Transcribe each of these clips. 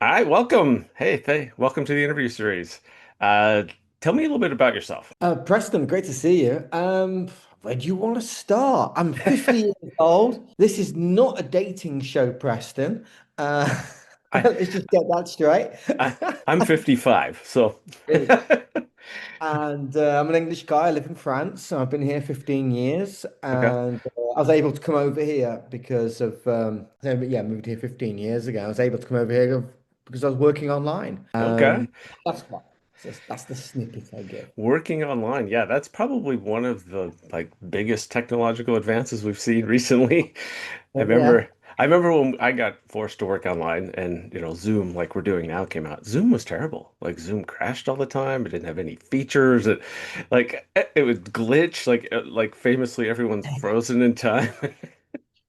Hi, welcome. Welcome to the interview series. Uh, Tell me a little bit about yourself. Preston, great to see you. Where do you want to start? I'm 50 years old. This is not a dating show, Preston. Uh, I, let's just get that straight. I I'm 55, so Good. And I'm an English guy. I live in France. So I've been here 15 years, okay, and I was able to come over here because of yeah, I moved here 15 years ago. I was able to come over here because I was working online. okay. That's what. That's the snippet I give. Working online, yeah, that's probably one of the like biggest technological advances we've seen recently. I Yeah. remember I remember when I got forced to work online and Zoom like we're doing now came out. Zoom was terrible. Like Zoom crashed all the time. It didn't have any features. It would glitch like famously everyone's frozen in time.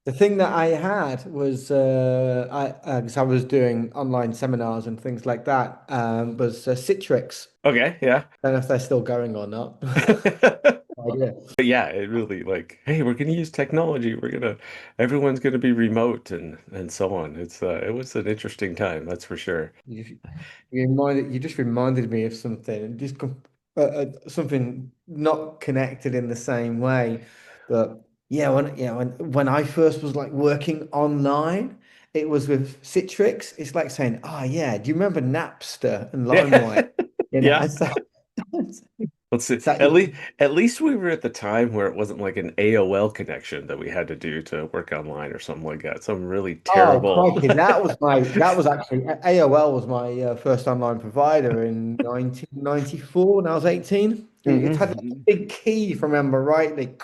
The thing that I had was because I was doing online seminars and things like that was Citrix. Okay, yeah. I don't know if they're still going or not. But Idea. yeah, it really like, hey, we're gonna use technology. Everyone's gonna be remote and so on. It was an interesting time, that's for sure. You just reminded me of something, something not connected in the same way. But when I first was like working online, it was with Citrix. It's like saying, "Oh yeah, do you remember Napster and LimeWire?" You know, Yeah. so, Let's see. so At least we were at the time where it wasn't like an AOL connection that we had to do to work online or something like that. Some really oh terrible. crikey, that was actually AOL was my first online provider in 1994 when I was 18. It had like a Mhm. big key, if I remember rightly.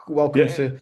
Welcome Yeah. to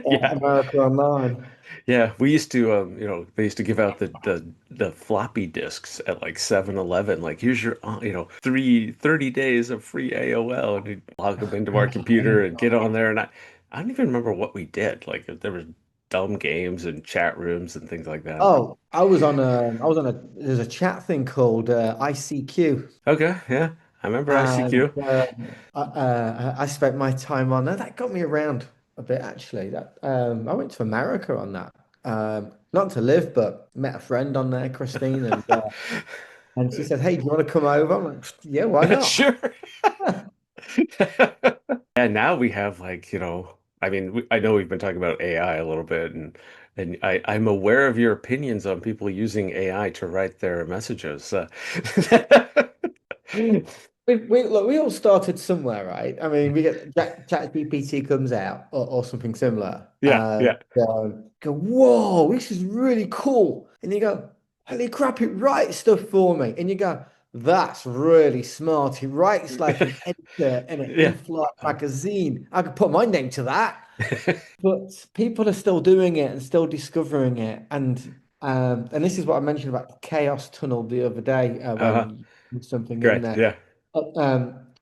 Yeah. America Online. Yeah, we used to they used to give out the floppy disks at like 7-Eleven. Like here's your 30 days of free AOL and you'd log them into our computer and get on there and I don't even remember what we did. Like there was dumb games and chat rooms and things like that. Oh, I was on there's a chat thing called ICQ. Okay, yeah. I remember And ICQ. I spent my time on that. That got me around a bit actually. That I went to America on that. Not to live, but met a friend on there, Christine, and she said, "Hey, do you want to come over?" I'm like, "Yeah, why not?" Sure. Yeah, now we have I mean, I know we've been talking about AI a little bit, and I'm aware of your opinions on people using AI to write their messages. Look, we all started somewhere, right? I mean, we get ChatGPT comes out or something similar, Yeah, and yeah, go, "Whoa, this is really cool!" And you go, "Holy crap, it writes stuff for me!" And you go, "That's really smart. It writes like an editor in an yeah. in-flight magazine. I could put my name to that." But people are still doing it and still discovering it, and this is what I mentioned about the chaos tunnel the other day Uh-huh. when you put something in Great. there. Yeah.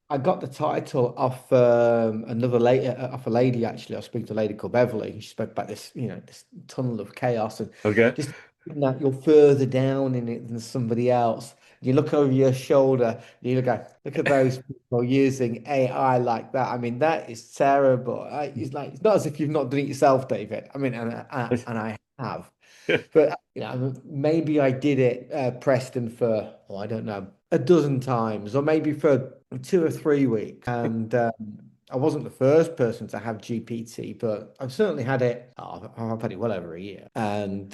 I got the title off another lady, off a lady actually. I was speaking to a lady called Beverly. She spoke about this, this tunnel of chaos and Okay. just that you're further down in it than somebody else. You look over your shoulder, you look at those people using AI like that. I mean, that is terrible. It's like it's not as if you've not done it yourself, David. I mean, and I have. But maybe I did it, Preston, for I don't know, a dozen times, or maybe for 2 or 3 weeks. And I wasn't the first person to have GPT, but I've certainly had it. I've had it well over a year, and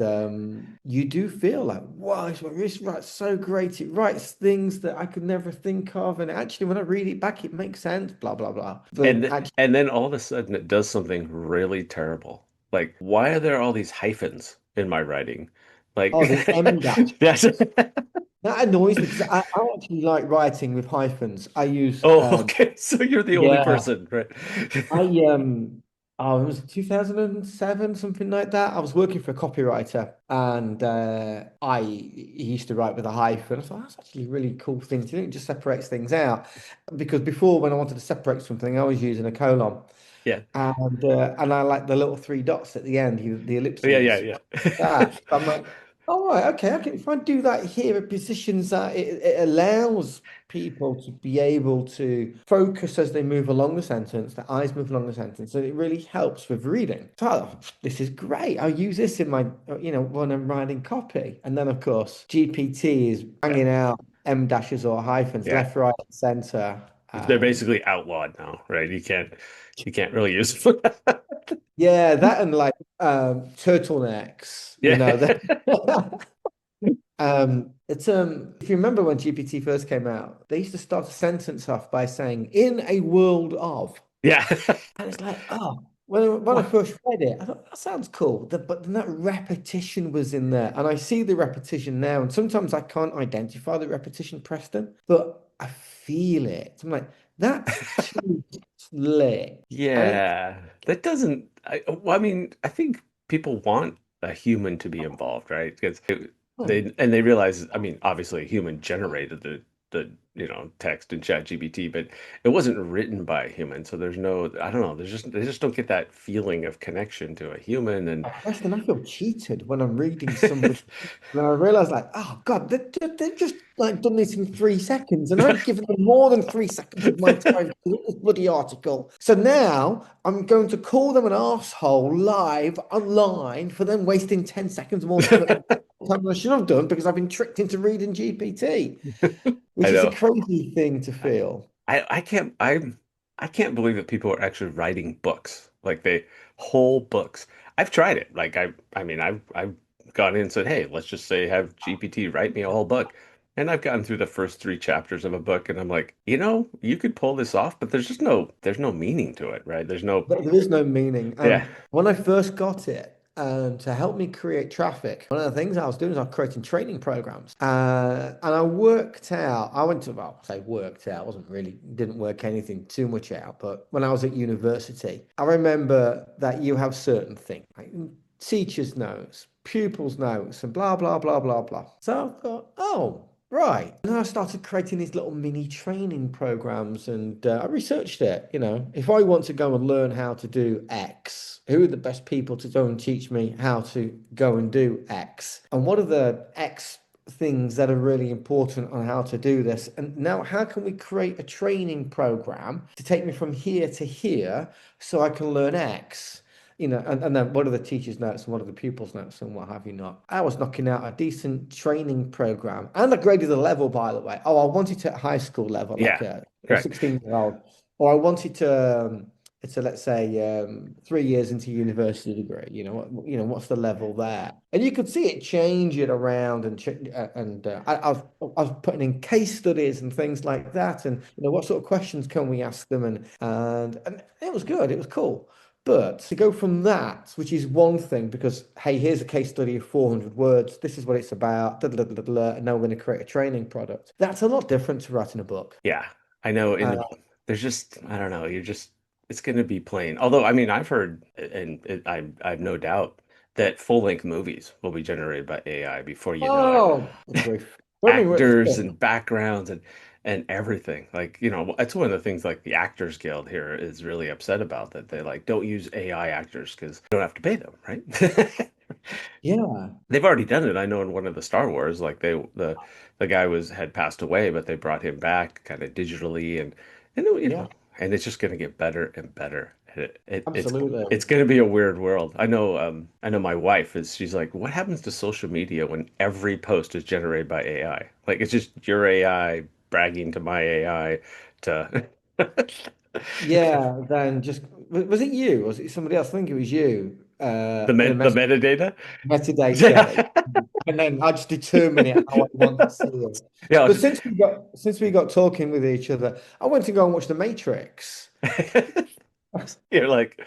you do feel like, wow, this writes so great. It writes things that I could never think of, and actually, when I read it back, it makes sense. Blah blah blah. But actually, And then all of a sudden it does something really terrible. Like, why are there all these hyphens in my writing? Like, oh, the M dash. that's That annoys me because I actually like writing with hyphens. I use oh, okay. So you're the only yeah. person, right? I oh, it was 2007, something like that. I was working for a copywriter and he used to write with a hyphen. I thought that's actually a really cool thing to do. It just separates things out. Because before when I wanted to separate something, I was using a colon. Yeah. And I like the little three dots at the end, the Yeah, yeah, ellipses. yeah. That. I'm like, All right, okay, okay. If I do that here, it positions that it allows people to be able to focus as they move along the sentence, their eyes move along the sentence, and it really helps with reading. So this is great. I'll use this in my, when I'm writing copy. And then, of course, GPT is Yeah. banging out M dashes or hyphens, Yeah. left, right, center. They're basically outlawed now, right? You can't really use them. Yeah, that and like turtlenecks, Yeah. it's if you remember when GPT first came out, they used to start a sentence off by saying "in a world of," Yeah. and it's like, oh, when I What? first read it, I thought that sounds cool. But then that repetition was in there, and I see the repetition now, and sometimes I can't identify the repetition, Preston, but I feel it. I'm like, that's too slick, and it. Yeah. That doesn't well, I mean, I think people want a human to be involved, right? Because Hmm. they realize, I mean, obviously a human generated the text in ChatGPT, but it wasn't written by a human. So there's no, I don't know, they just don't get that feeling of connection to a human and Preston, I feel cheated when I'm reading somebody. And I realize, like, oh God, they've just like done this in 3 seconds, and I've given them more than 3 seconds of my time to read this bloody article. So now I'm going to call them an arsehole live online for them wasting 10 seconds more time than I should have done because I've been tricked into reading GPT, I which is a know. crazy thing to feel. I can't believe that people are actually writing books, like they whole books. I've tried it. Like I mean I've gone in and said, "Hey, let's just say have GPT write me a whole book." And I've gotten through the first three chapters of a book and I'm like, you could pull this off, but there's no meaning to it, right? There's no There is no meaning. yeah. When I first got it, to help me create traffic, one of the things I was doing is I was creating training programs. And I worked out, I went to, well, say worked out, wasn't really, didn't work anything too much out. But when I was at university, I remember that you have certain things, like teachers' notes, pupils' notes, and blah, blah, blah, blah, blah. So I thought, oh, right. And then I started creating these little mini training programs and I researched it. If I want to go and learn how to do X, who are the best people to go and teach me how to go and do X? And what are the X things that are really important on how to do this? And now, how can we create a training program to take me from here to here so I can learn X? And then what are the teacher's notes and what are the pupils' notes and what have you not? I was knocking out a decent training program and I graded the level, by the way. Oh, I wanted to at high school level, like Yeah. a Correct. 16-year-old, or I wanted to let's say 3 years into university degree. What's the level there? And you could see it change it around I was putting in case studies and things like that, and what sort of questions can we ask them, and it was good, it was cool. But to go from that, which is one thing, because hey, here's a case study of 400 words. This is what it's about. Da, da, da, da, da, and now we're going to create a training product. That's a lot different to writing a book. Yeah. I know there's just I don't know, it's going to be plain. Although I mean, I've heard and I've no doubt that full-length movies will be generated by AI before you know it. Oh, good grief. Let me rip Actors this. and backgrounds and everything. Like, it's one of the things like the Actors Guild here is really upset about that they like don't use AI actors because you don't have to pay them, right? Yeah, They've already done it. I know in one of the Star Wars, like the guy had passed away, but they brought him back kind of digitally yeah, and it's just going to get better and better. It's absolutely. going to be a weird world. I know my wife she's like, what happens to social media when every post is generated by AI? Like it's just your AI bragging to my AI to Yeah, then just was it you? Was it somebody else? I think it was you. In a the message metadata. metadata, and then I just determine it how I want to see it. Yeah. But since we got talking with each other, I went to go and watch The Matrix. You're like,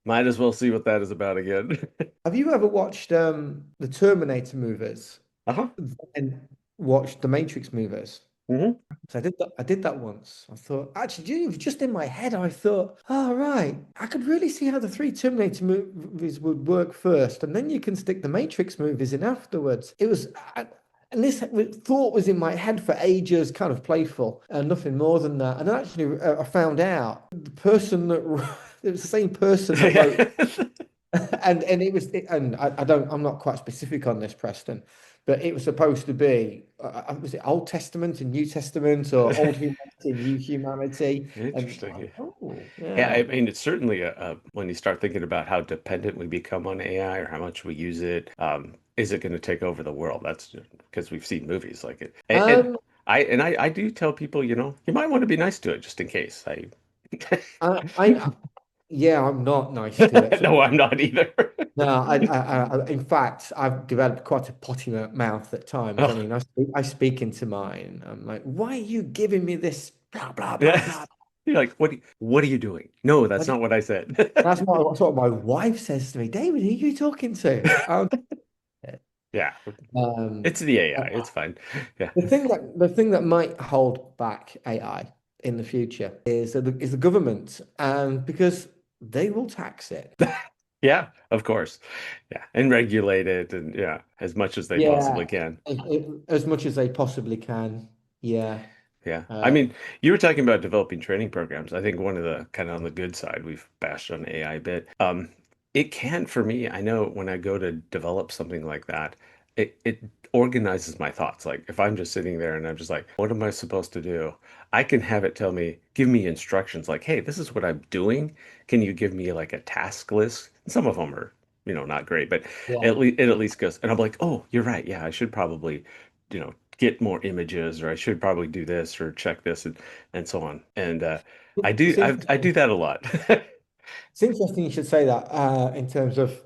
might as well see what that is about again. Have you ever watched the Terminator movies Uh-huh. and watched the Matrix movies? Hmm. So I did that once. I thought, actually, just in my head, I thought, oh, right, I could really see how the three Terminator movies would work first, and then you can stick the Matrix movies in afterwards. And this thought was in my head for ages, kind of playful, and nothing more than that. And actually, I found out the person that it was the same person that wrote And it was and I'm not quite specific on this, Preston, but it was supposed to be was it Old Testament and New Testament or Old Humanity and New Humanity? And Interesting. oh Yeah, I yeah. mean, it's certainly when you start thinking about how dependent we become on AI or how much we use it, is it going to take over the world? That's because we've seen movies like it. Um I do tell people, you might want to be nice to it just in case. I yeah, I'm not nice to it. No, I'm not either. No, in fact, I've developed quite a potty mouth at times. I Oh, mean, I speak into mine. I'm like, why are you giving me this blah blah blah yes. blah? You're like, what are you doing? No, that's What not what I said. that's what my wife says to me. David, who are you talking to? Yeah, Um, it's the uh, AI. It's fine. Yeah. the thing that might hold back AI in the future is the government, and because they will tax it. Yeah, of course. Yeah, and regulate it and yeah, as much as they possibly Yeah, can. as much as they possibly can. Yeah. Yeah. I Uh, mean, you were talking about developing training programs. I think one of the kind of on the good side, we've bashed on AI a bit. It can for me, I know when I go to develop something like that, it organizes my thoughts. Like if I'm just sitting there and I'm just like, what am I supposed to do? I can have it tell me, give me instructions like, hey, this is what I'm doing. Can you give me like a task list? And some of them are, not great, but yeah. it at least goes, and I'm like, oh, you're right. Yeah, I should probably get more images, or I should probably do this or check this and so on. And I do It's I interesting. do that a lot. It's interesting you should say that in terms of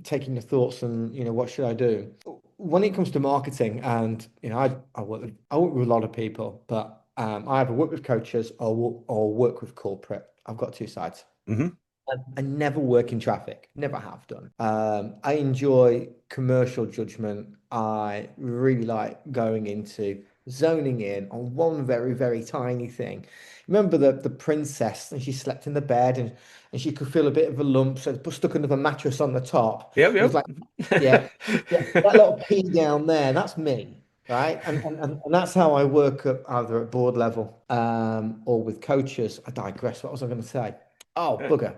taking the thoughts and what should I do when it comes to marketing. And I work with a lot of people, but I either work with coaches or work with corporate. I've got two sides. Hmm. I never work in traffic, never have done. I enjoy commercial judgment. I really like going into zoning in on one very, very tiny thing. Remember the princess and she slept in the bed and she could feel a bit of a lump, so stuck another mattress on the top. Yep, It was like, yeah, yeah, yep. that little pea down there, that's me, right? And that's how I work up either at board level or with coaches. I digress. What was I going to say? Oh, bugger.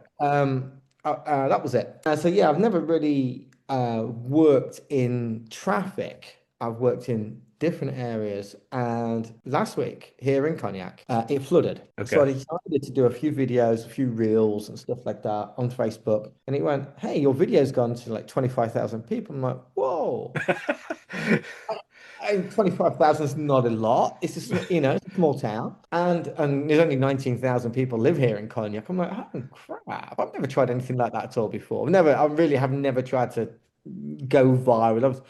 That was it. So yeah, I've never really worked in traffic. I've worked in different areas. And last week here in Cognac, it flooded. So I Okay. decided to do a few videos, a few reels and stuff like that on Facebook. And it went, hey, your video's gone to like 25,000 people. I'm like, whoa. And 25,000 is not a lot. It's a it's a small town, and there's only 19,000 people live here in Cognac. I'm like, oh crap! I've never tried anything like that at all before. I really have never tried to go viral.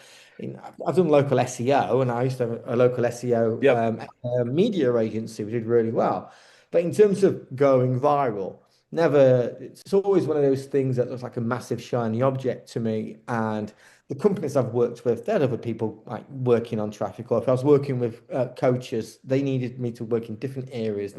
I've done local SEO, and I used to have a local SEO Yep. media agency. We did really well, but in terms of going viral, never. It's always one of those things that looks like a massive shiny object to me, and the companies I've worked with, they had other people like working on traffic, or if I was working with coaches, they needed me to work in different areas,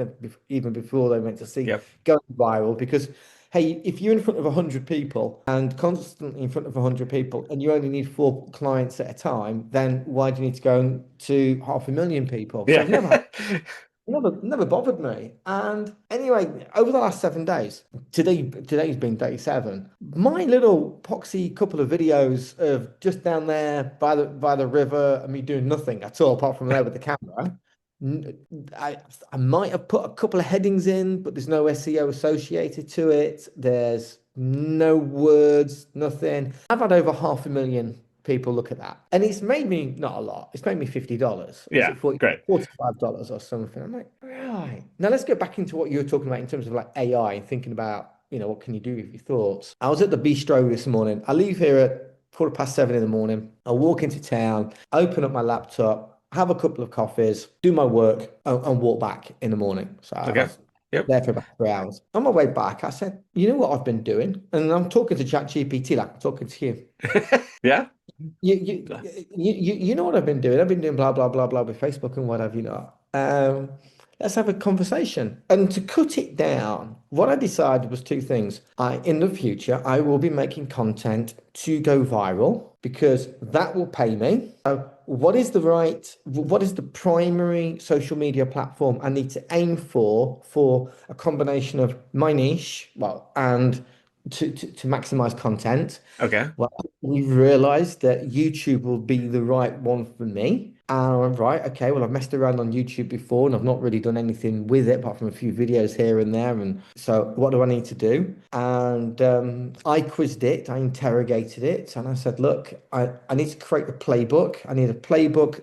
even before they went to see Yep. going viral. Because, hey, if you're in front of 100 people and constantly in front of 100 people and you only need four clients at a time, then why do you need to go to 500,000 people? So Yeah. I've never bothered me. And anyway, over the last 7 days, today's been day seven. My little poxy couple of videos of just down there by the river and me doing nothing at all apart from there with the camera. N- I might have put a couple of headings in, but there's no SEO associated to it. There's no words, nothing. I've had over 500,000 people look at that. And it's made me not a lot. It's made me $50. Or is Yeah. it 40, Great. $45 or something? I'm like, right. Now let's get back into what you were talking about in terms of like AI and thinking about, what can you do with your thoughts? I was at the bistro this morning. I leave here at 7:15 in the morning. I walk into town, open up my laptop, have a couple of coffees, do my work, and walk back in the morning. So I Okay. was Yep. there for about 3 hours. On my way back, I said, you know what I've been doing? And I'm talking to ChatGPT like I'm talking to you. Yeah. You know what I've been doing? I've been doing blah blah blah blah with Facebook and what have you not. Let's have a conversation. And to cut it down, what I decided was two things. In the future, I will be making content to go viral because that will pay me. So what is the primary social media platform I need to aim for a combination of my niche, well, and to maximize content. Okay. Well, we've realized that YouTube will be the right one for me. And I'm right, okay, well, I've messed around on YouTube before and I've not really done anything with it apart from a few videos here and there. And so, what do I need to do? And I quizzed it, I interrogated it, and I said, look, I need to create a playbook. I need a playbook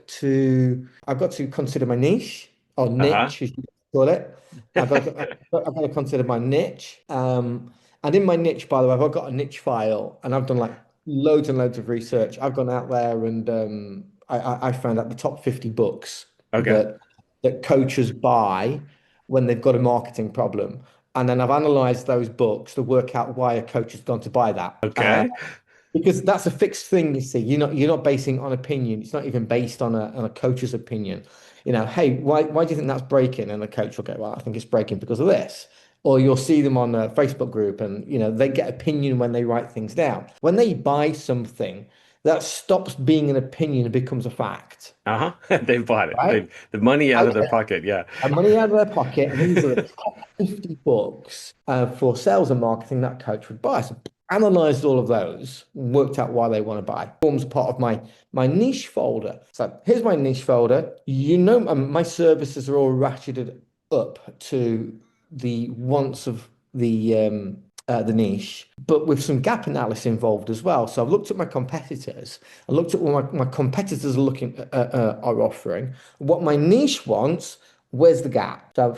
I've got to consider my niche or Uh-huh. niche, as you call it. I've got to consider my niche. And in my niche, by the way, I've got a niche file and I've done like loads and loads of research. I've gone out there and I found out the top 50 books Okay. that coaches buy when they've got a marketing problem. And then I've analyzed those books to work out why a coach has gone to buy that. Okay. Because that's a fixed thing, you see. You're not basing it on opinion. It's not even based on a coach's opinion. Hey, why do you think that's breaking? And the coach will go, well, I think it's breaking because of this. Or you'll see them on a Facebook group and they get opinion when they write things down. When they buy something, that stops being an opinion and becomes a fact, Uh-huh. They've bought it. right? They've the money out I of their get pocket. Yeah. money out of their pocket, and these are the top 50 books for sales and marketing that coach would buy. So analyzed all of those, worked out why they want to buy. Forms part of my niche folder. So here's my niche folder. My services are all ratcheted up to the wants of the niche, but with some gap analysis involved as well. So I've looked at my competitors. I looked at what my competitors are offering, what my niche wants. Where's the gap? So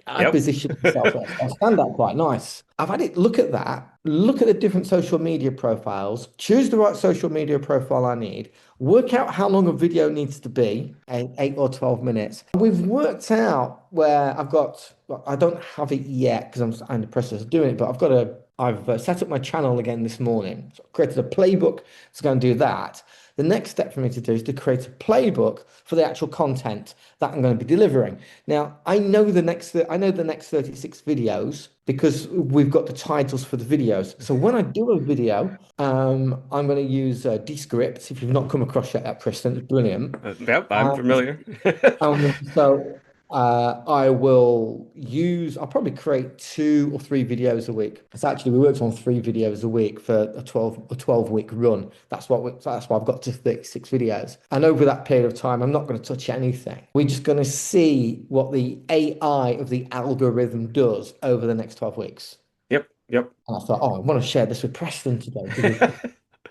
I Yep. position myself there. So I stand out quite nice. I've had it look at that, look at the different social media profiles, choose the right social media profile I need, work out how long a video needs to be, 8 or 12 minutes. We've worked out where well, I don't have it yet because I'm in the process of doing it, but I've set up my channel again this morning. So I've created a playbook to go and do that. The next step for me to do is to create a playbook for the actual content that I'm going to be delivering. Now, I know the next 36 videos because we've got the titles for the videos. So when I do a video, I'm going to use Descript. If you've not come across that, Preston, it's brilliant. Yep, I'm familiar. So I'll probably create 2 or 3 videos a week. It's actually, we worked on 3 videos a week for a 12 week run. That's why I've got to 36 videos. And over that period of time, I'm not going to touch anything. We're just going to see what the AI of the algorithm does over the next 12 weeks. Yep, yep. And I thought, I want to share this with Preston today because That's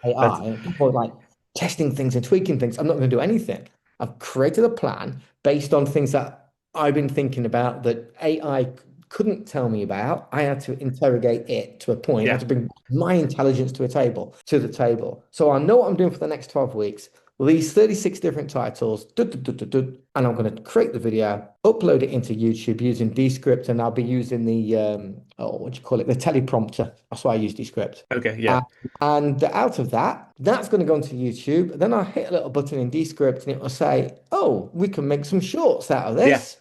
AI and people are like testing things and tweaking things. I'm not going to do anything. I've created a plan based on things that I've been thinking about that AI couldn't tell me about. I had to interrogate it to a point. I had yeah. to bring my intelligence to the table. So I know what I'm doing for the next 12 weeks. These 36 different titles, and I'm going to create the video, upload it into YouTube using Descript, and I'll be using what do you call it? The teleprompter. That's why I use Descript. Okay, Uh, yeah. and out of that, that's going to go into YouTube. Then I'll hit a little button in Descript and it will say, oh, we can make some shorts out of Yeah. this.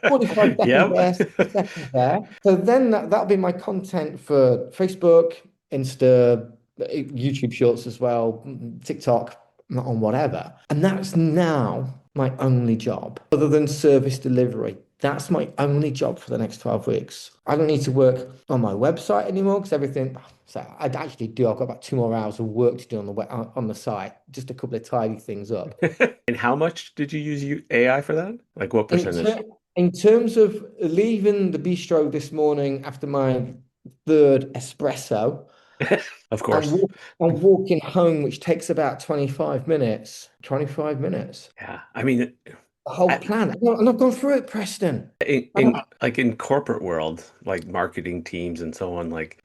45 seconds Yep. there, 60 seconds there. So then that'll be my content for Facebook, Insta, YouTube Shorts as well, TikTok, on whatever. And that's now my only job, other than service delivery. That's my only job for the next 12 weeks. I don't need to work on my website anymore because everything. So I actually do. I've got about 2 more hours of work to do on the site, just a couple of tidy things up. And how much did you use AI for that? Like what In, percentage? ter in terms of leaving the bistro this morning after my third espresso Of and, course. walking home, which takes about 25 minutes, 25 minutes. Yeah. I mean, The whole I, plan. And I've gone through it, Preston. I don't, in corporate world, like marketing teams and so on, like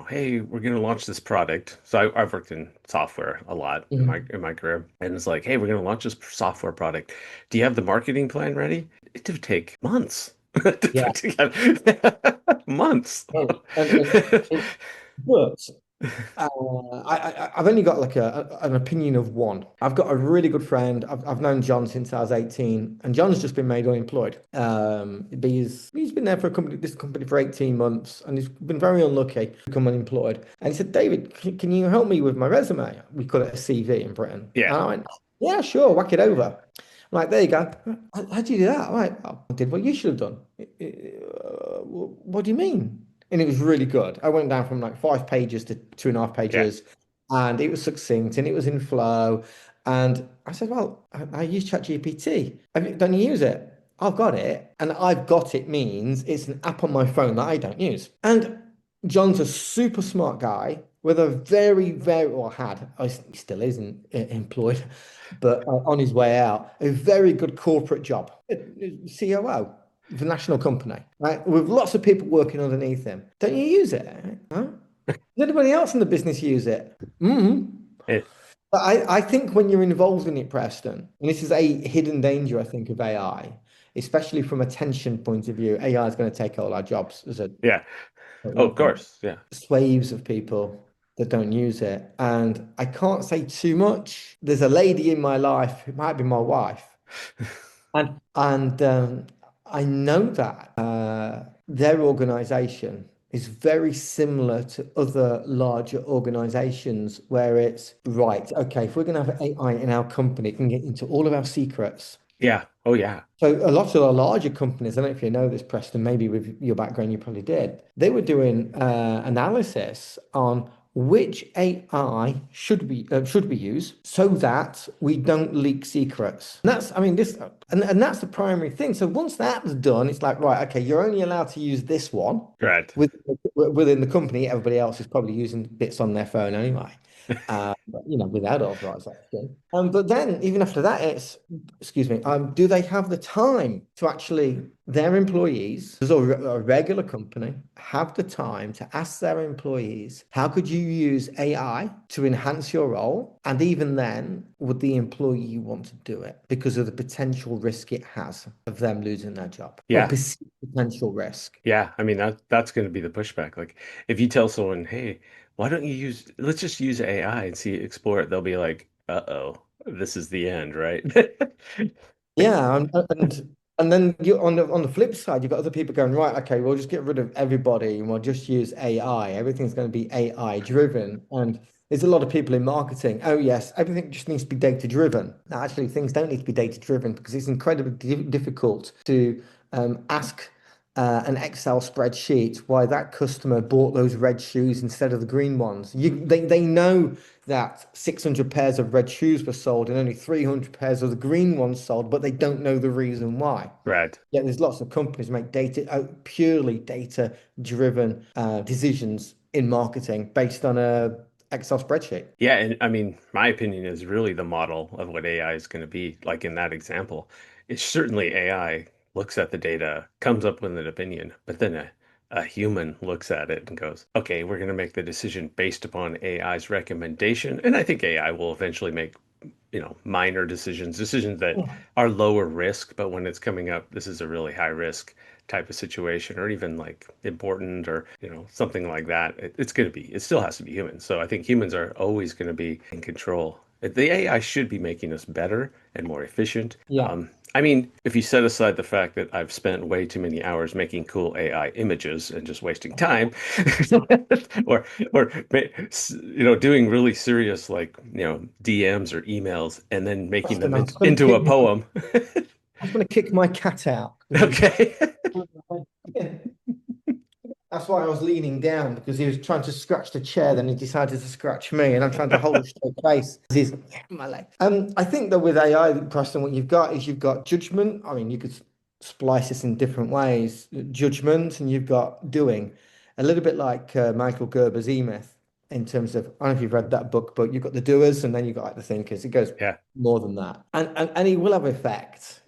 hey, we're gonna launch this product. So I've worked in software a lot in my Mhm. career, and it's like, hey, we're gonna launch this software product. Do you have the marketing plan ready? It would take months to Yeah. put together. Months. It works. I've only got like an opinion of one. I've got a really good friend. I've known John since I was 18, and John's just been made unemployed. But he's been there for this company for 18 months, and he's been very unlucky to become unemployed. And he said, David, can you help me with my resume? We call it a CV in Britain. Yeah. And I went, yeah, sure, whack it over. I'm like, there you go. How'd you do that? I'm like, I did what you should have done. What do you mean? and it was really good. I went down from like 5 pages to 2.5 pages, Yeah. and it was succinct and it was in flow. And I said, well, I use ChatGPT. Don't you use it? I've got it. And I've got it means it's an app on my phone that I don't use. And John's a super smart guy with a very, well, he still isn't employed, but on his way out, a very good corporate job, COO of a national company, right? With lots of people working underneath him. Don't you use it? Huh? Does anybody else in the business use it? Mm. It, But I think when you're involved in it, Preston, and this is a hidden danger, I think, of AI, especially from attention point of view, AI is going to take all our jobs as a yeah. Oh, of course. Yeah. swaves of people that don't use it. And I can't say too much. There's a lady in my life, it might be my wife, and I know that their organization is very similar to other larger organizations where it's right, okay, if we're going to have AI in our company, it can get into all of our secrets. Yeah. Oh, yeah. So a lot of the larger companies, I don't know if you know this, Preston, maybe with your background, you probably did. They were doing analysis on which AI should we use so that we don't leak secrets. And that's, I mean, this, and that's the primary thing. So once that's done, it's like, right, okay, you're only allowed to use this one Right. within the company. Everybody else is probably using bits on their phone anyway. Without authorization. But then even after that, excuse me, do they have the time to actually, their employees, as a regular company, have the time to ask their employees, how could you use AI to enhance your role? And even then, would the employee want to do it because of the potential risk it has of them losing their job or Yeah. perceived potential risk? Yeah. I mean, that's going to be the pushback. Like, if you tell someone, hey, why don't you let's just use AI and see, explore it, they'll be like, uh-oh, this is the end, right? Yeah, and then you on the flip side, you've got other people going, right, okay, we'll just get rid of everybody and we'll just use AI. Everything's going to be AI driven. And there's a lot of people in marketing. Oh, yes, everything just needs to be data driven. Now, actually, things don't need to be data driven because it's incredibly difficult to ask an Excel spreadsheet why that customer bought those red shoes instead of the green ones. They know that 600 pairs of red shoes were sold and only 300 pairs of the green ones sold, but they don't know the reason why. Right. Yeah, there's lots of companies make purely data-driven decisions in marketing based on a Excel spreadsheet. Yeah, and I mean, my opinion is really the model of what AI is going to be, like in that example. It's certainly AI looks at the data, comes up with an opinion, but then a human looks at it and goes, okay, we're going to make the decision based upon AI's recommendation. And I think AI will eventually make, minor decisions that are lower risk, but when it's coming up, this is a really high risk type of situation, or even like important, or something like that, it still has to be human. So I think humans are always going to be in control. The AI should be making us better and more efficient. Yeah. I mean, if you set aside the fact that I've spent way too many hours making cool AI images and just wasting time, or doing really serious, like, DMs or emails and then making Preston, them I was going to into a kick my, poem. I was going to kick my cat out because he was. Okay. That's why I was leaning down because he was trying to scratch the chair, then he decided to scratch me, and I'm trying to hold a straight face. He's my leg. I think that with AI, Preston, what you've got is you've got judgment. I mean, you could splice this in different ways. Judgment, and you've got doing. A little bit like Michael Gerber's E-Myth in terms of, I don't know if you've read that book, but you've got the doers and then you've got like the thinkers. It goes Yeah. more than that. And it will have effect,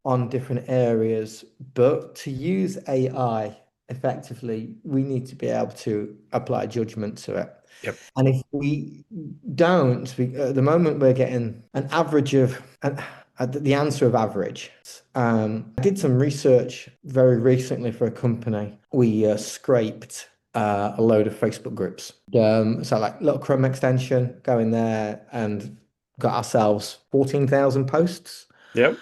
on different areas. But to use AI effectively, we need to be able to apply judgment to it. Yep. And if we don't, at the moment we're getting an average of the answer of average. I did some research very recently for a company. We scraped a load of Facebook groups. So like little Chrome extension, go in there and got ourselves 14,000 posts Yep.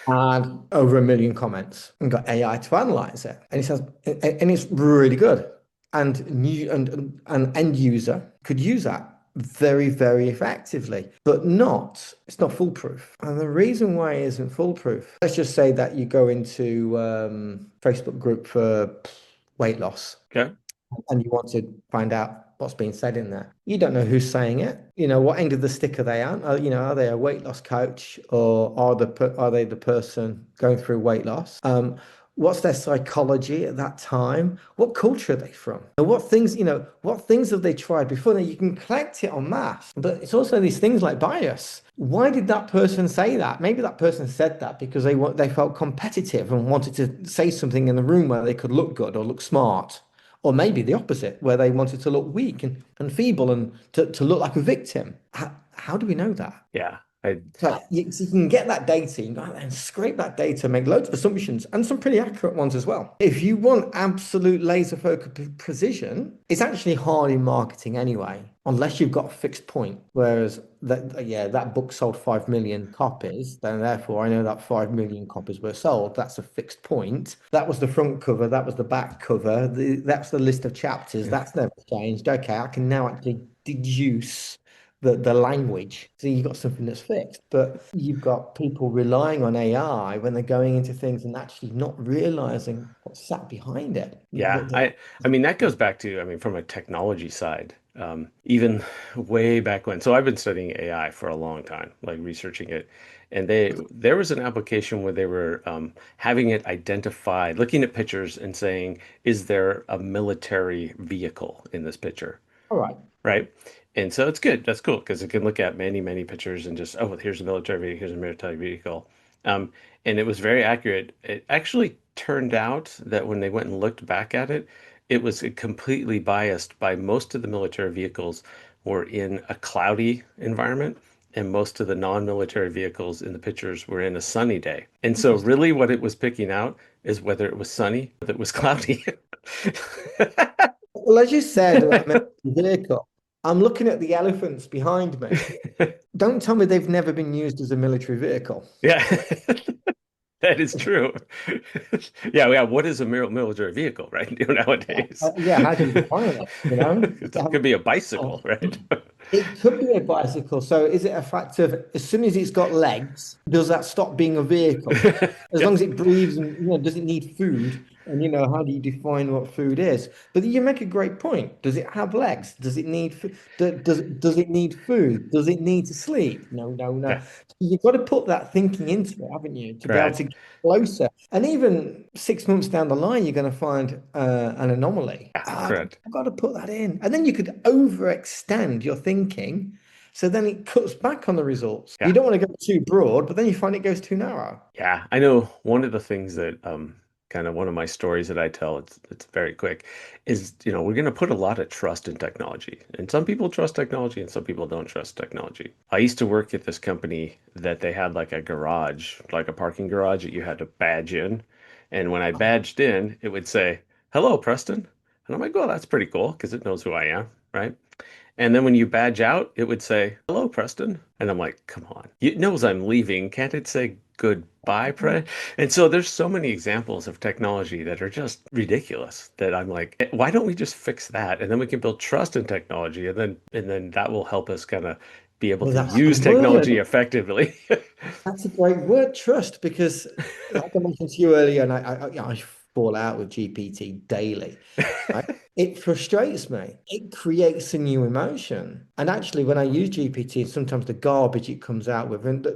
and over 1 million comments and got AI to analyze it. And it says, and it's really good. And new and an end user could use that very effectively, but it's not foolproof. And the reason why it isn't foolproof, let's just say that you go into Facebook group for weight loss. Okay. and you want to find out what's being said in there. You don't know who's saying it. What end of the stick are they on? Are they a weight loss coach, or are they the person going through weight loss? What's their psychology at that time? What culture are they from? And what things have they tried before? Now you can collect it en masse, but it's also these things like bias. Why did that person say that? Maybe that person said that because they felt competitive and wanted to say something in the room where they could look good or look smart. Or maybe the opposite, where they wanted to look weak and feeble and to look like a victim. How do we know that? Yeah. I So you can get that data, you can go out there and scrape that data, make loads of assumptions, and some pretty accurate ones as well. If you want absolute laser focus precision, it's actually hard in marketing anyway, unless you've got a fixed point. Whereas that book sold 5 million copies, then therefore I know that 5 million copies were sold. That's a fixed point. That was the front cover, that was the back cover, that's the list of chapters, that's never changed. Okay, I can now actually deduce the language. So you've got something that's fixed, but you've got people relying on AI when they're going into things and actually not realizing what's sat behind it. Yeah, I mean that goes back to, I mean, from a technology side, even way back when. So I've been studying AI for a long time, like researching it, and there was an application where they were having it identified, looking at pictures and saying, is there a military vehicle in this picture? All right. Right? And so it's good. That's cool because it can look at many, many pictures and just, oh, here's a military vehicle, here's a military vehicle. Um, and it was very accurate. It actually turned out that when they went and looked back at it, it was completely biased by most of the military vehicles were in a cloudy environment, and most of the non-military vehicles in the pictures were in a sunny day. And so Interesting. really what it was picking out is whether it was sunny, whether it was cloudy. Well, as you said about military vehicle, I'm looking at the elephants behind me. Don't tell me they've never been used as a military vehicle. Yeah, that is true. Yeah, yeah. What is a military vehicle, right? Nowadays, Yeah, how do you define it? it could be a bicycle, right? It could be a bicycle. So is it a fact of as soon as it's got legs, does that stop being a vehicle? As Yeah, long as it breathes and does it need food? And how do you define what food is? But you make a great point. Does it have legs? Does it need does it need food? Does it need to sleep? No, no, no. yeah, You've got to put that thinking into it, haven't you, to be able right. to get closer. And even 6 months down the line, you're going to find an anomaly. Yeah, I've correct. got to put that in. And then you could overextend your thinking. So then it cuts back on the results. You Yeah. don't want to go too broad, but then you find it goes too narrow. Yeah, I know one of the things that kind of one of my stories that I tell, it's very quick, is we're going to put a lot of trust in technology. And some people trust technology and some people don't trust technology. I used to work at this company that they had like a garage, like a parking garage that you had to badge in. And when I badged in, it would say, "Hello, Preston." And I'm like, "Oh, that's pretty cool because it knows who I am, right?" And then when you badge out, it would say, "Hello, Preston." And I'm like, come on. It knows I'm leaving. Can't it say goodbye, Pre? And so there's so many examples of technology that are just ridiculous that I'm like, why don't we just fix that? And then we can build trust in technology and then that will help us kind of be able Well, to that's the use technology word. effectively. That's a great word, trust, because like I mentioned to you earlier, and I fall out with GPT daily, right? It frustrates me. It creates a new emotion. And actually, when I use GPT, sometimes the garbage it comes out with, and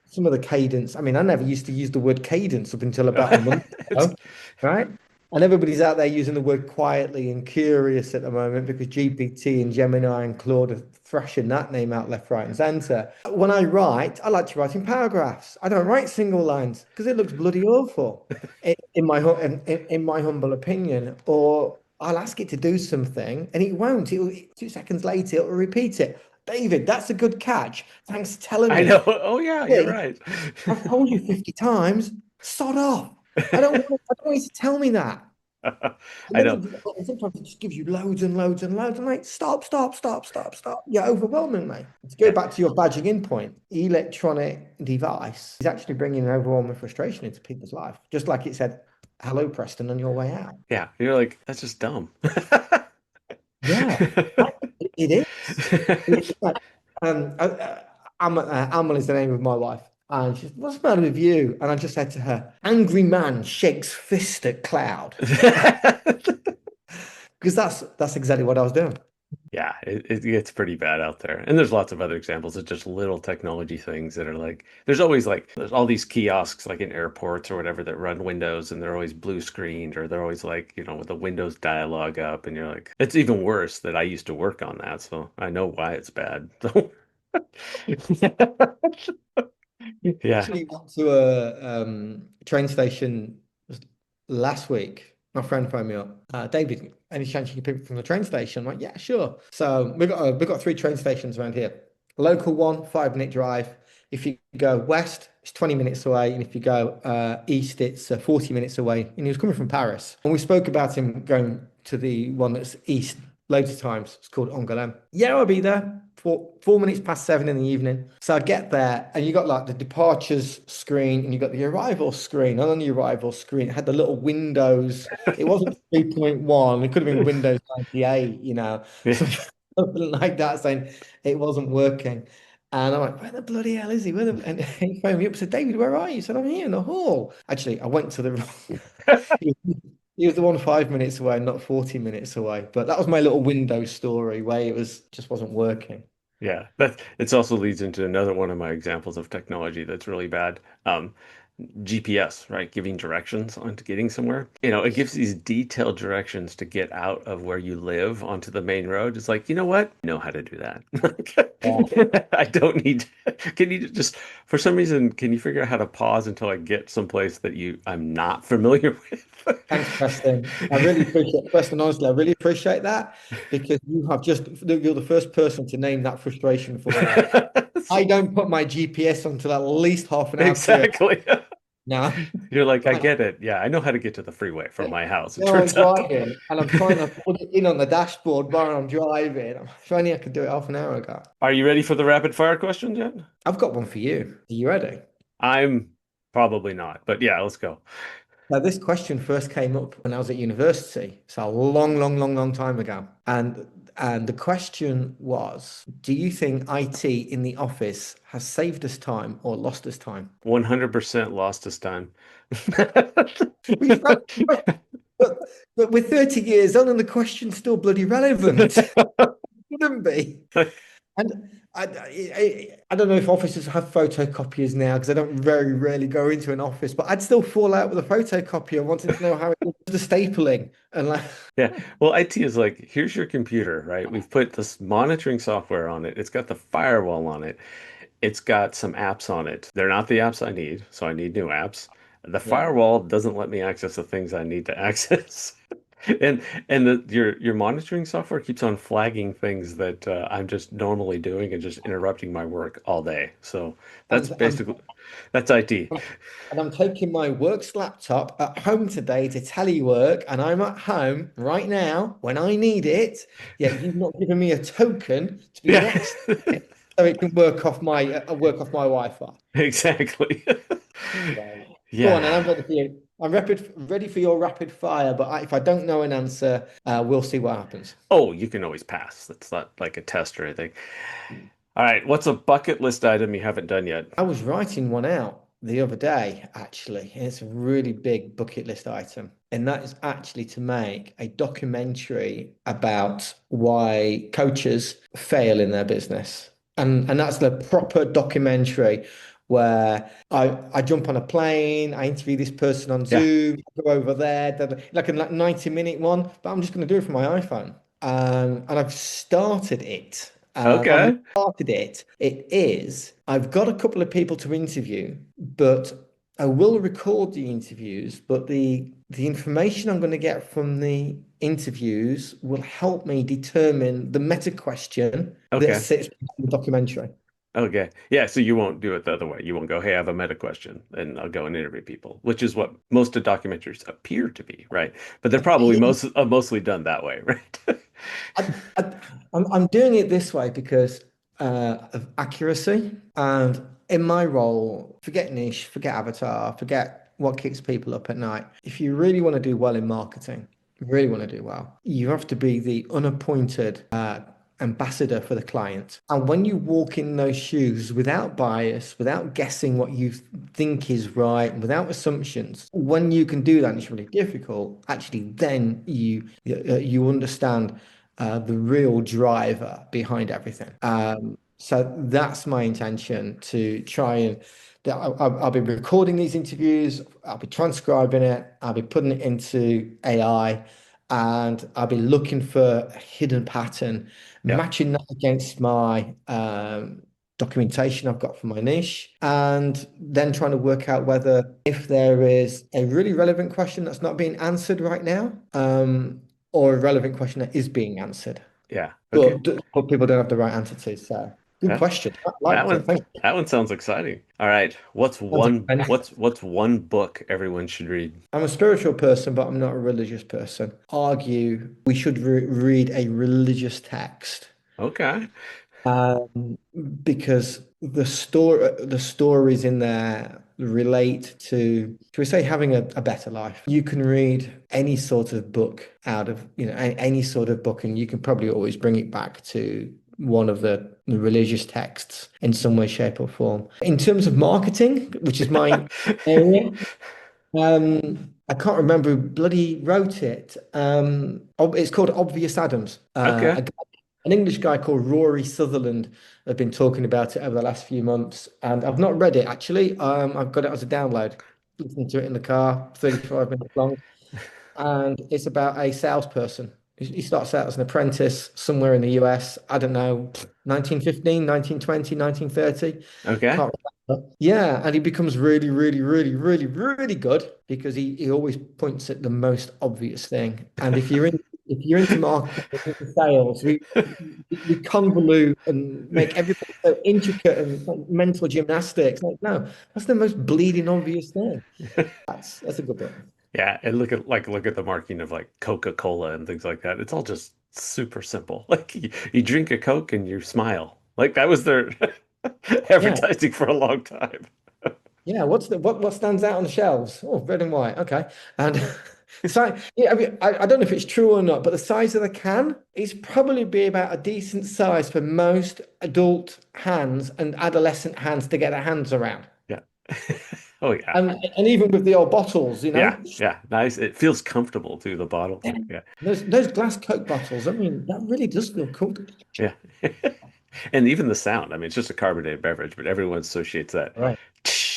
some of the cadence. I mean, I never used to use the word cadence up until about a month It's, ago, right? And everybody's out there using the word quietly and curious at the moment because GPT and Gemini and Claude are thrashing that name out left, right, and center. When I write, I like to write in paragraphs. I don't write single lines because it looks bloody awful, in my humble opinion. Or I'll ask it to do something and it won't. 2 seconds later, it'll repeat it. David, that's a good catch. Thanks for telling I me. know. Oh yeah, you're Hey, right. I've told you 50 times. Sod off. I don't want you to tell me that. And I then know. and sometimes it just gives you loads and loads and loads. I'm like, stop, stop, stop, stop, stop. You're overwhelming me. To go Yeah. back to your badging in point, electronic device is actually bringing an overwhelming frustration into people's life. Just like it said, hello, Preston, on your way out. Yeah. You're like, that's just dumb. Yeah, it is. It's like, Amal is the name of my wife. And she's, what's the matter with you? And I just said to her, angry man shakes fist at cloud. because that's exactly what I was doing. Yeah, it gets pretty bad out there. And there's lots of other examples of just little technology things that are like, there's always like, there's all these kiosks like in airports or whatever that run Windows and they're always blue screened or they're always like, with the Windows dialogue up. And you're like, it's even worse that I used to work on that. So I know why it's bad. So, yeah. Actually went to a train station last week. My friend phoned me up. David, any chance you can pick me from the train station? I'm like, yeah, sure. So we've got three train stations around here. A local one, 5 minute drive. If you go west, it's 20 minutes away, and if you go east, it's 40 minutes away. And he was coming from Paris, and we spoke about him going to the one that's east loads of times. It's called Angoulême. Yeah, I'll be there. 4 minutes past 7 in the evening. So I get there, and you got like the departures screen, and you got the arrival screen. And on the arrival screen, it had the little Windows. It wasn't 3.1. It could have been Windows 98, Yeah. something like that, saying it wasn't working. And I'm like, where the bloody hell is he? And he phoned me up and said, David, where are you? I said, I'm here in the hall. Actually, I went to the wrong. He was the one 5 minutes away, not 40 minutes away. But that was my little window story where it was just wasn't working. Yeah, that it also leads into another one of my examples of technology that's really bad. GPS, right? Giving directions on to getting somewhere. It gives these detailed directions to get out of where you live onto the main road. It's like, you know what? I know how to do Yeah. that. I don't need can you just for some reason can you figure out how to pause until I get someplace that I'm not familiar with? Thanks, Preston. I really appreciate Preston, honestly, I really appreciate that because you're the first person to name that frustration for me. I don't put my GPS until at least half an hour clear. Exactly. Now, You're like, I right, get it. Yeah, I know how to get to the freeway from my house. It now I'm turns out. driving and I'm trying to put it in on the dashboard while I'm driving. If only I could do it half an hour ago. Are you ready for the rapid fire questions yet? I've got one for you. Are you ready? I'm probably not, but yeah, let's go. Now, this question first came up when I was at university, so a long, long, long, long time ago. And the question was, do you think IT in the office has saved us time or lost us time? 100% lost this time. Well, but, but we're 30 years on and the question's still bloody relevant. Shouldn't be. And I don't know if offices have photocopiers now because I don't very rarely go into an office, but I'd still fall out with a photocopier wanting to know how it does the stapling. And like, Yeah. Well, IT is like, here's your computer, right? We've put this monitoring software on it. It's got the firewall on it. It's got some apps on it. They're not the apps I need, so I need new apps. The yeah. firewall doesn't let me access the things I need to access. And your monitoring software keeps on flagging things that I'm just normally doing and just interrupting my work all day. So that's And I'm basically that's IT. and I'm taking my works laptop at home today to telework, and I'm at home right now when I need it. Yet you've not given me a token to be able Yeah. to access it so it can work off my Wi-Fi. Exactly. Right. Go on, and I'm Yeah. ready for you. I'm ready for your rapid fire, but if I don't know an answer, we'll see what happens. Oh, you can always pass. That's not like a test or anything. All right, what's a bucket list item you haven't done yet? I was writing one out the other day, actually, and it's a really big bucket list item. And that is actually to make a documentary about why coaches fail in their business. And that's the proper documentary where I jump on a plane, I interview this person on Yeah. Zoom, go over there, like a 90-minute one, but I'm just going to do it from my iPhone. And I've started it. And Okay. started it. It is, I've got a couple of people to interview, but I will record the interviews, but the information I'm going to get from the interviews will help me determine the meta question that Okay. sits in the documentary. Okay. Yeah, so you won't do it the other way. You won't go, hey, I have a meta question, and I'll go and interview people, which is what most of documentaries appear to be, right? But they're probably mostly done that way, right? I, I, I'm doing it this way because of accuracy. And in my role, forget niche, forget avatar, forget what keeps people up at night. If you really want to do well in marketing, really want to do well, you have to be the unappointed ambassador for the client. And when you walk in those shoes without bias, without guessing what you think is right, without assumptions, when you can do that, and it's really difficult, actually, then you understand the real driver behind everything. So that's my intention to try and I'll be recording these interviews, I'll be transcribing it, I'll be putting it into AI, and I'll be looking for a hidden pattern, Yeah. matching that against my documentation I've got for my niche, and then trying to work out whether if there is a really relevant question that's not being answered right now, or a relevant question that is being answered, Yeah. Okay. but people don't have the right answer to. So good That question. I that liked it. one Thank you. that one sounds exciting. All right. What's Sounds one like what's one book everyone should read? I'm a spiritual person, but I'm not a religious person. Argue we should read a religious text. Okay. Um, because the stories in there relate to, shall we say, having a better life. You can read any sort of book out of, any sort of book, and you can probably always bring it back to one of the religious texts in some way, shape, or form. In terms of marketing, which is my area, I can't remember who bloody wrote it. It's called Obvious Adams. Okay. An English guy called Rory Sutherland have been talking about it over the last few months, and I've not read it actually. I've got it as a download, listening to it in the car, 35 minutes long, and it's about a salesperson. He starts out as an apprentice somewhere in the US. I don't know, 1915, 1920, 1930. Okay. Can't remember. Yeah, and he becomes really, really, really, really, really good because he always points at the most obvious thing. And if you're into marketing, into sales, we convolute and make everything so intricate and it's like mental gymnastics. Like, no, that's the most bleeding obvious thing. That's a good book. Yeah, and look at the marking of like Coca-Cola and things like that. It's all just super simple. Like you drink a Coke and you smile. Like that was their Yeah. advertising for a long time. Yeah, what stands out on the shelves? Oh, red and white. Okay. And so yeah, I mean, I don't know if it's true or not, but the size of the can is probably be about a decent size for most adult hands and adolescent hands to get their hands around. Yeah. Oh yeah. And even with the old bottles, Yeah. Yeah. Nice. It feels comfortable too, the bottle. yeah, Yeah. those glass Coke bottles, I mean, that really does feel cool. Yeah. And even the sound. I mean, it's just a carbonated beverage, but everyone associates that. Right.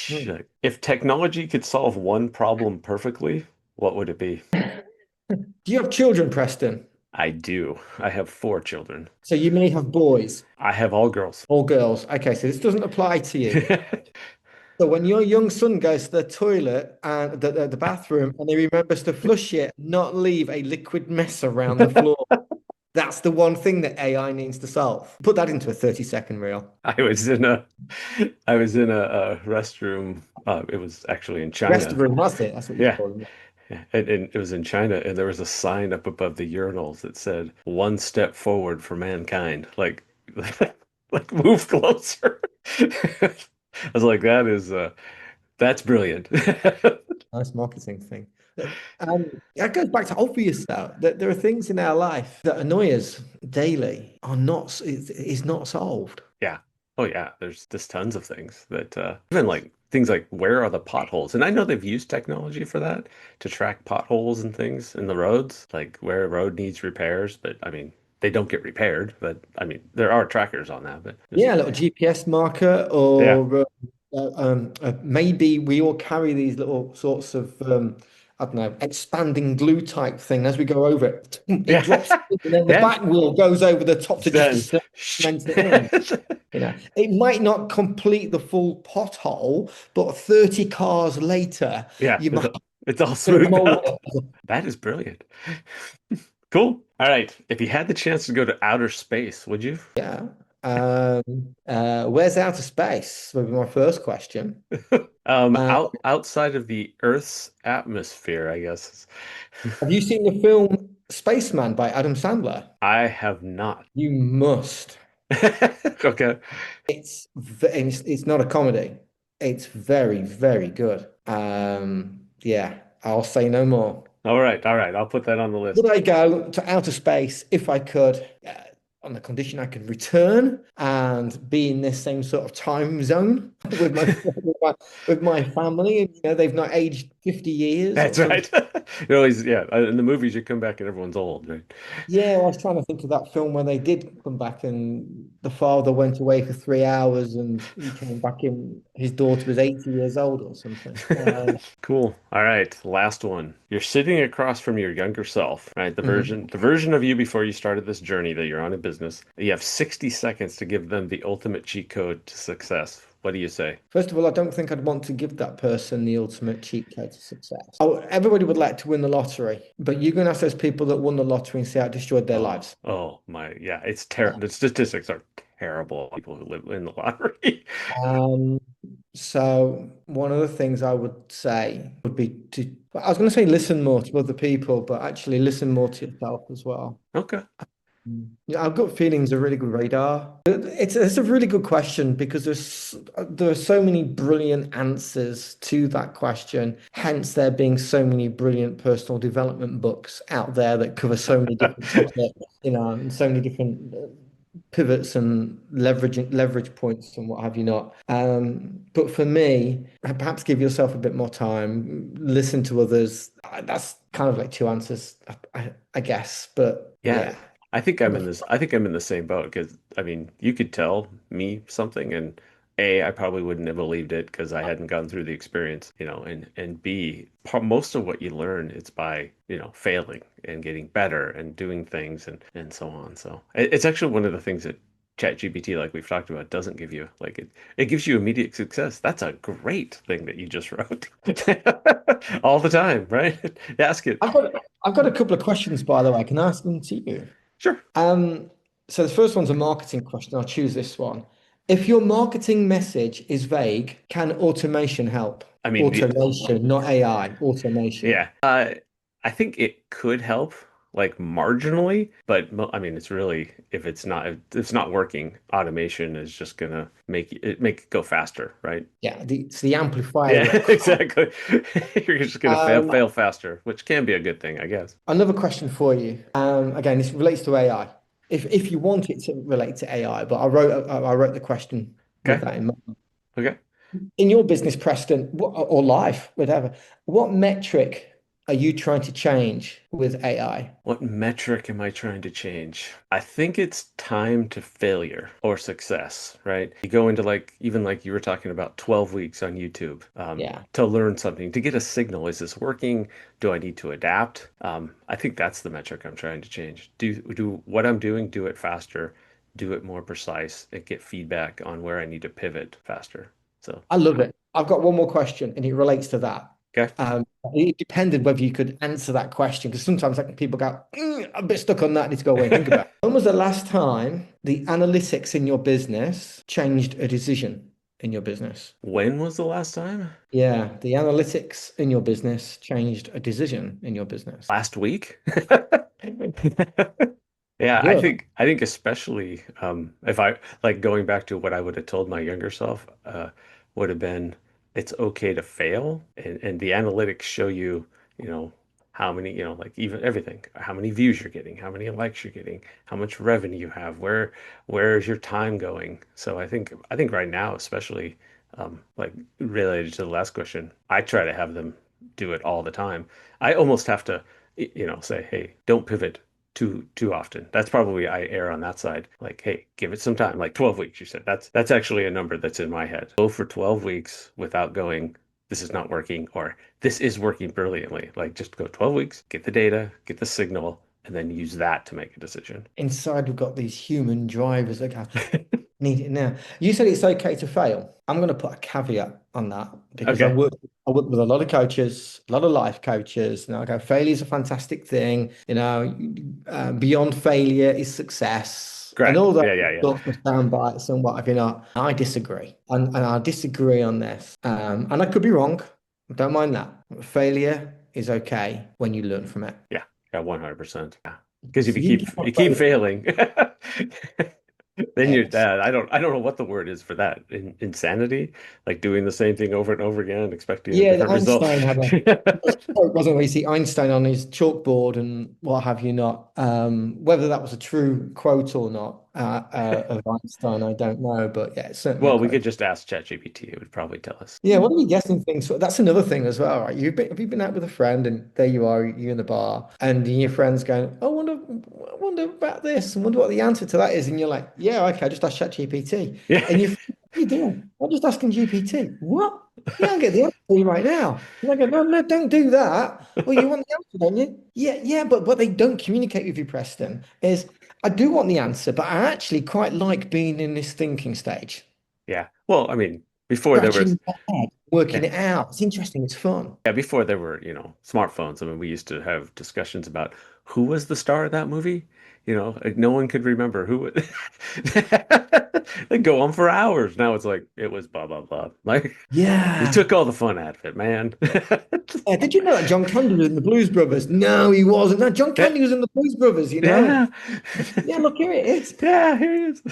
Hmm. Like, if technology could solve one problem perfectly, what would it be? Do you have children, Preston? I do. I have four children. So you may have boys I have all girls. or girls. Okay, so this doesn't apply to you. So when your young son goes to the toilet and the bathroom and he remembers to flush it, not leave a liquid mess around the floor, that's the one thing that AI needs to solve. Put that into a 30-second reel. I was in a I was in a restroom. It was actually in Rest China. room, that's it. That's what you Yeah. call them. Yeah. And it was in China, and there was a sign up above the urinals that said "One step forward for mankind." Like move closer. I was like, that's brilliant. Nice marketing thing. That goes back to obvious though, that there are things in our life that annoy us daily are not is not solved. Yeah. Oh yeah. There's tons of things that even like things like where are the potholes? And I know they've used technology for that to track potholes and things in the roads, like where a road needs repairs. But I mean, they don't get repaired. But I mean, there are trackers on that. But just Yeah, a little GPS marker, yeah, or maybe we all carry these little sorts of I don't know, expanding glue type thing. As we go over it, it drops, yeah, and then the yeah. back wheel goes over the top to just to Then cement it in. It might not complete the full pothole, but 30 cars later, yeah, you might it's all bit of smoothed mold. out. That is brilliant. Cool. All right. If you had the chance to go to outer space, would you? Yeah. Where's outer space? Would be my first question. Uh, Outside of the Earth's atmosphere, I guess. have you seen the film Spaceman by Adam Sandler? I have not. You must. Okay. It's not a comedy. It's very, very good. Yeah, I'll say no more. All right. All right. I'll put that on the list. Would I go to outer space if I could? on the condition I could return and be in this same sort of time zone with my family. And, they've not aged 50 years or That's something. right. You always, yeah. In the movies, you come back and everyone's old, right? Yeah, I was trying to think of that film where they did come back and the father went away for 3 hours and he came back in, his daughter was 80 years old or something. Cool. All right, last one. You're sitting across from your younger self, right? Mhm. The version of you before you started this journey that you're on in business. You have 60 seconds to give them the ultimate cheat code to success. What do you say? First of all, I don't think I'd want to give that person the ultimate cheat code to success. Oh, everybody would like to win the lottery, but you're going to ask those people that won the lottery and see how it destroyed their Oh, lives. oh my, yeah, it's terrible. The statistics are terrible. People who live in the lottery. Um, so one of the things I would say would be to, I was going to say listen more to other people, but actually listen more to yourself as well. Okay. Yeah, I've got feelings a really good radar. It's a really good question because there are so many brilliant answers to that question. Hence, there being so many brilliant personal development books out there that cover so many different topics, and so many different pivots and leverage points and what have you not. But for me, perhaps give yourself a bit more time, listen to others. That's kind of like two answers, I guess. But Yeah, yeah. I think I'm in this. I think I'm in the same boat because I mean, you could tell me something, and A, I probably wouldn't have believed it because I hadn't gone through the experience, and B, most of what you learn it's by, failing and getting better and doing things and so on. So it's actually one of the things that ChatGPT, like we've talked about, doesn't give you. Like it gives you immediate success. That's a great thing that you just wrote all the time, right? Ask it. I've got I've got a couple of questions, by the way. I can ask them to you. Sure. Um, so the first one's a marketing question. I'll choose this one. If your marketing message is vague, can automation help? I mean, Automation, not AI, automation. yeah. I think it could help like marginally, but I mean, it's really if it's not working, automation is just gonna make it go faster, right? Yeah, it's the amplifier Yeah, of exactly. You're just gonna um, fail faster, which can be a good thing, I guess. another question for you. Again, this relates to AI. If you want it to relate to AI, but I wrote the question with Okay. that in mind. Okay. In your business, Preston, or life, whatever, what metric are you trying to change with AI? What metric am I trying to change? I think it's time to failure or success, right? You go into like, even like you were talking about 12 weeks on YouTube, Yeah, to learn something, to get a signal. Is this working? Do I need to adapt? I think that's the metric I'm trying to change. Do what I'm doing, do it faster, do it more precise, and get feedback on where I need to pivot faster. So, I love it. I've got one more question, and it relates to that. okay. It depended whether you could answer that question because sometimes like, people go, I'm a bit stuck on that. I need to go away and think about it. When was the last time the analytics in your business changed a decision in your business? When was the last time? Yeah, the analytics in your business changed a decision in your business. Last week? Yeah, Good. I think especially if I like going back to what I would have told my younger self, would have been it's okay to fail and the analytics show you, you know, how many, like even everything, how many views you're getting, how many likes you're getting, how much revenue you have, where is your time going. So I think right now, especially like related to the last question, I try to have them do it all the time. I almost have to, say, hey, don't pivot too often. That's probably I err on that side. Like, hey, give it some time. Like 12 weeks, you said. That's actually a number that's in my head. Go for 12 weeks without going, this is not working, or this is working brilliantly. Like just go 12 weeks, get the data, get the signal, and then use that to make a decision. Inside, we've got these human drivers that go, need it now. You said it's okay to fail. I'm going to put a caveat on that because Okay. I work with a lot of coaches, a lot of life coaches. And I go, failure is a fantastic thing. Beyond failure is success. And Correct. all those Yeah. sorts of sound bites and what have you not. I disagree. And I disagree on this. And I could be wrong. Don't mind that. Failure is okay when you learn from it. Yeah. Yeah, 100%. Yeah. Because if So you keep you on keep failing. failing, Then you're Yes. that. I don't know what the word is for that. Insanity? Like doing the same thing over and over again, expecting a Yeah, different result. Einstein had a quote, wasn't it, where you see Einstein on his chalkboard and what have you not. Whether that was a true quote or not of Einstein, I don't know, but yeah, it's certainly a Well, we could quote. just ask ChatGPT. It would probably tell us. Yeah, what are you guessing things? That's another thing as well, right? Have you been out with a friend and there you are, you in the bar, and your friend's going, "Oh, I wonder about this, and wonder what the answer to that is," and you're like, "Yeah, okay, I just asked ChatGPT," Yeah. and what are you doing? I'm just asking GPT. What? Yeah, I'll get the answer for you right now. And I go, "No, no, don't do that." Well, you want the answer, don't you? Yeah, yeah, but what they don't communicate with you, Preston, is I do want the answer, but I actually quite like being in this thinking stage, Yeah. Well, I mean, before there was scratching my head, working yeah, it out. It's interesting. It's fun. yeah, before there were, smartphones. I mean, we used to have discussions about who was the star of that movie. Like no one could remember who they go on for hours. Now it's like it was blah blah blah. Like you Yeah. took all the fun out of it, man. Did you know that John Candy was in the Blues Brothers? No, he wasn't. No, John Yeah, Candy was in the Blues Brothers, you know? yeah. Yeah, look, here it is. Yeah, here he is.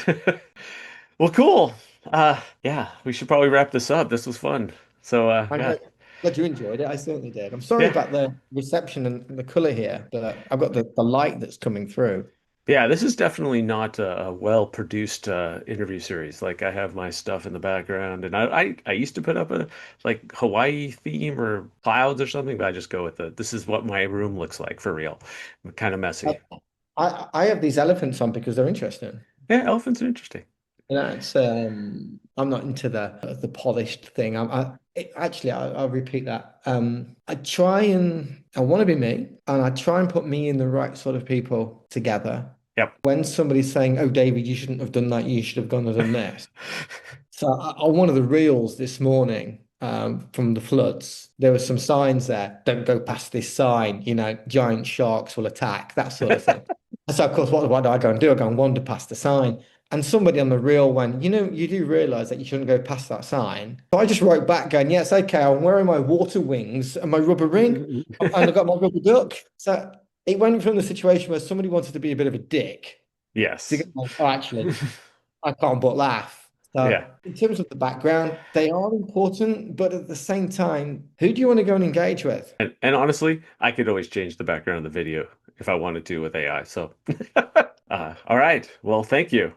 Well, cool. Yeah, we should probably wrap this up. This was fun. So, I'm yeah, glad you enjoyed it. I certainly did. I'm sorry yeah, about the reception and the color here, but I've got the light that's coming through. yeah. This is definitely not a well-produced interview series. Like, I have my stuff in the background, and I used to put up a like Hawaii theme or clouds or something, but I just go with the this is what my room looks like for real. Kind of I, messy. I have these elephants on because they're interesting. Yeah, elephants are interesting. That's I'm not into the polished thing. Actually I'll repeat that. I want to be me, and I try and put me and the right sort of people together. Yep. When somebody's saying, "Oh, David, you shouldn't have done that. You should have gone and done this." So on one of the reels this morning from the floods, there were some signs there. Don't go past this sign. Giant sharks will attack, that sort of thing. And so, of course, what do I go and do? I go and wander past the sign. And somebody on the reel went, you do realize that you shouldn't go past that sign. So I just wrote back going, yes, okay, I'm wearing my water wings and my rubber ring, and I've got my rubber duck. So it went from the situation where somebody wanted to be a bit of a dick to Yes. go, oh, actually, I can't but laugh. Yeah. So, in terms of the background, they are important, but at the same time, who do you want to go and engage with? And honestly, I could always change the background of the video if I wanted to with AI. So, all right. Well, thank you.